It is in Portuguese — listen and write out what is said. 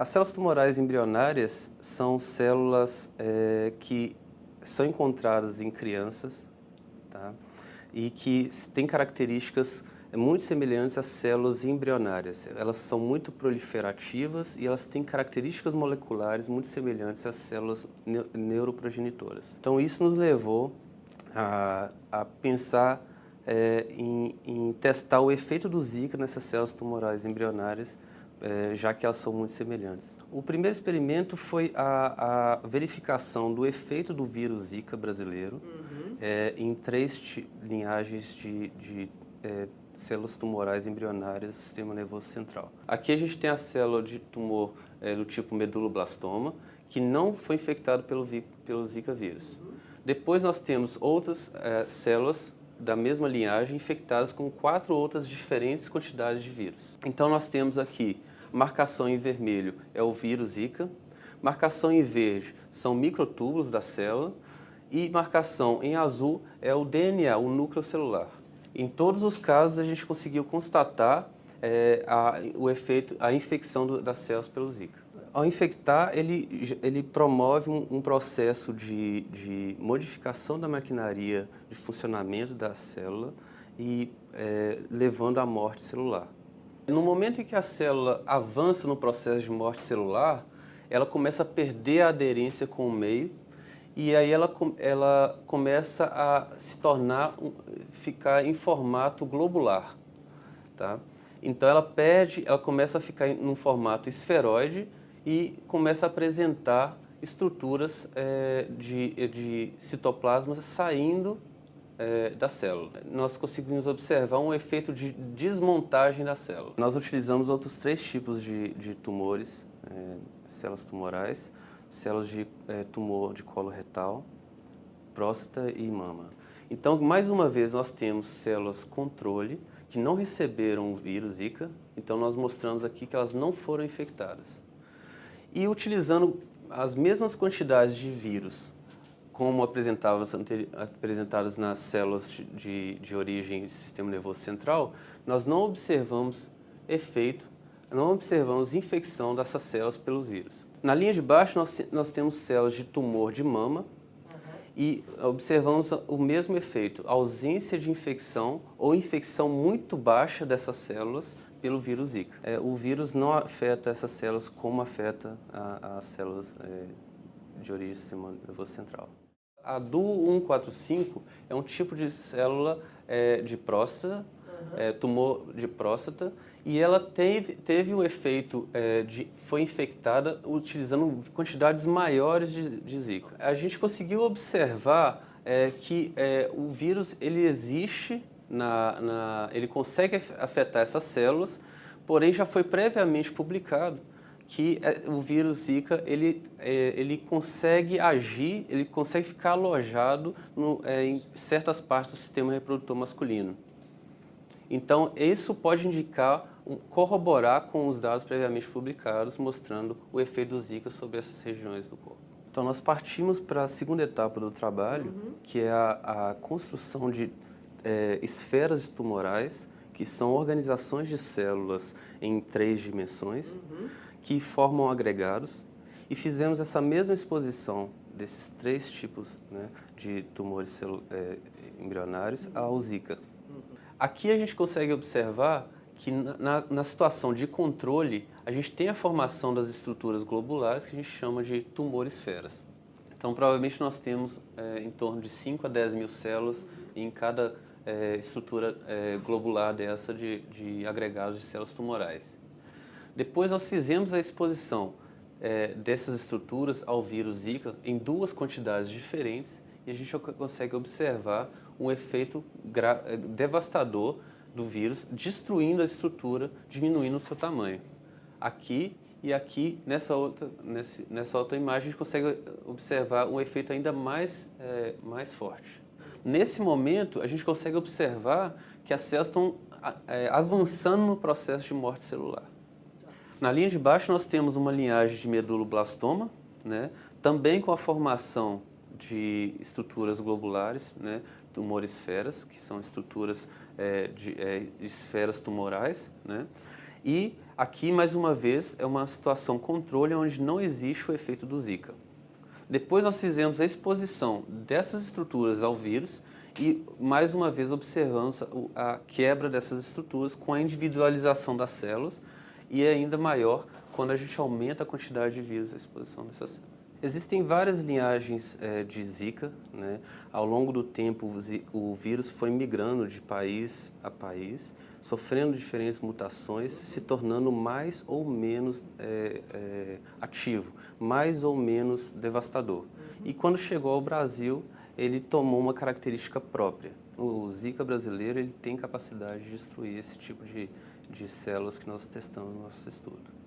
As células tumorais embrionárias são células que são encontradas em crianças, tá? E que têm características muito semelhantes às células embrionárias. Elas são muito proliferativas e elas têm características moleculares muito semelhantes às células neuroprogenitoras. Então isso nos levou a pensar em testar o efeito do Zika nessas células tumorais embrionárias, já que elas são muito semelhantes. O primeiro experimento foi a verificação do efeito do vírus Zika brasileiro em 3 linhagens de células tumorais embrionárias do sistema nervoso central. Aqui a gente tem a célula de tumor do tipo meduloblastoma, que não foi infectado pelo Zika vírus. Depois nós temos outras células da mesma linhagem infectadas com 4 outras diferentes quantidades de vírus. Então nós temos aqui marcação em vermelho é o vírus Zika, marcação em verde são microtúbulos da célula e marcação em azul é o DNA, o núcleo celular. Em todos os casos a gente conseguiu constatar a infecção das células pelo Zika. Ao infectar, ele promove um processo de modificação da maquinaria de funcionamento da célula e levando à morte celular. No momento em que a célula avança no processo de morte celular, ela começa a perder a aderência com o meio e aí ela começa a ficar em formato globular, tá? Então ela começa a ficar num formato esferoide e começa a apresentar estruturas de citoplasma saindo da célula. Nós conseguimos observar um efeito de desmontagem da célula. Nós utilizamos outros 3 tipos de tumores, células tumorais, células de tumor de colo retal, próstata e mama. Então, mais uma vez, nós temos células controle que não receberam o vírus Zika, então nós mostramos aqui que elas não foram infectadas. E utilizando as mesmas quantidades de vírus, como apresentadas nas células de origem do sistema nervoso central, nós não observamos infecção dessas células pelos vírus. Na linha de baixo, nós temos células de tumor de mama e observamos o mesmo efeito, ausência de infecção ou infecção muito baixa dessas células pelo vírus Zika. O vírus não afeta essas células como afeta as células de origem do sistema nervoso central. A DU145 é um tipo de célula de próstata, tumor de próstata, e ela teve um efeito foi infectada utilizando quantidades maiores de Zika. A gente conseguiu observar que o vírus ele existe, ele consegue afetar essas células, porém já foi previamente publicado que o vírus Zika ele consegue agir, ele consegue ficar alojado em certas partes do sistema reprodutor masculino. Então, isso pode corroborar com os dados previamente publicados, mostrando o efeito do Zika sobre essas regiões do corpo. Então, nós partimos para a segunda etapa do trabalho, que é a construção de esferas tumorais, que são organizações de células em 3 dimensões, que formam agregados, e fizemos essa mesma exposição desses 3 tipos, né, de tumores embrionários ao Zika. Aqui a gente consegue observar que na situação de controle, a gente tem a formação das estruturas globulares que a gente chama de tumor-esferas. Então, provavelmente nós temos em torno de 5 a 10 mil células em cada estrutura globular dessa de agregados de células tumorais. Depois nós fizemos a exposição dessas estruturas ao vírus Zika em 2 quantidades diferentes e a gente consegue observar um efeito devastador do vírus, destruindo a estrutura, diminuindo o seu tamanho. Aqui e aqui, nessa outra imagem, a gente consegue observar um efeito ainda mais forte. Nesse momento, a gente consegue observar que as células estão avançando no processo de morte celular. Na linha de baixo nós temos uma linhagem de meduloblastoma, né, também com a formação de estruturas globulares, né, tumor-esferas, que são estruturas de esferas tumorais, né, E aqui, mais uma vez, é uma situação controle onde não existe o efeito do Zika. Depois nós fizemos a exposição dessas estruturas ao vírus e, mais uma vez, observamos a quebra dessas estruturas com a individualização das células e ainda maior quando a gente aumenta a quantidade de vírus à exposição dessas células. Existem várias linhagens de Zika, né? Ao longo do tempo, o vírus foi migrando de país a país, sofrendo diferentes mutações, se tornando mais ou menos ativo, mais ou menos devastador. E quando chegou ao Brasil, ele tomou uma característica própria. O Zika brasileiro ele tem capacidade de destruir esse tipo de células que nós testamos no nosso estudo.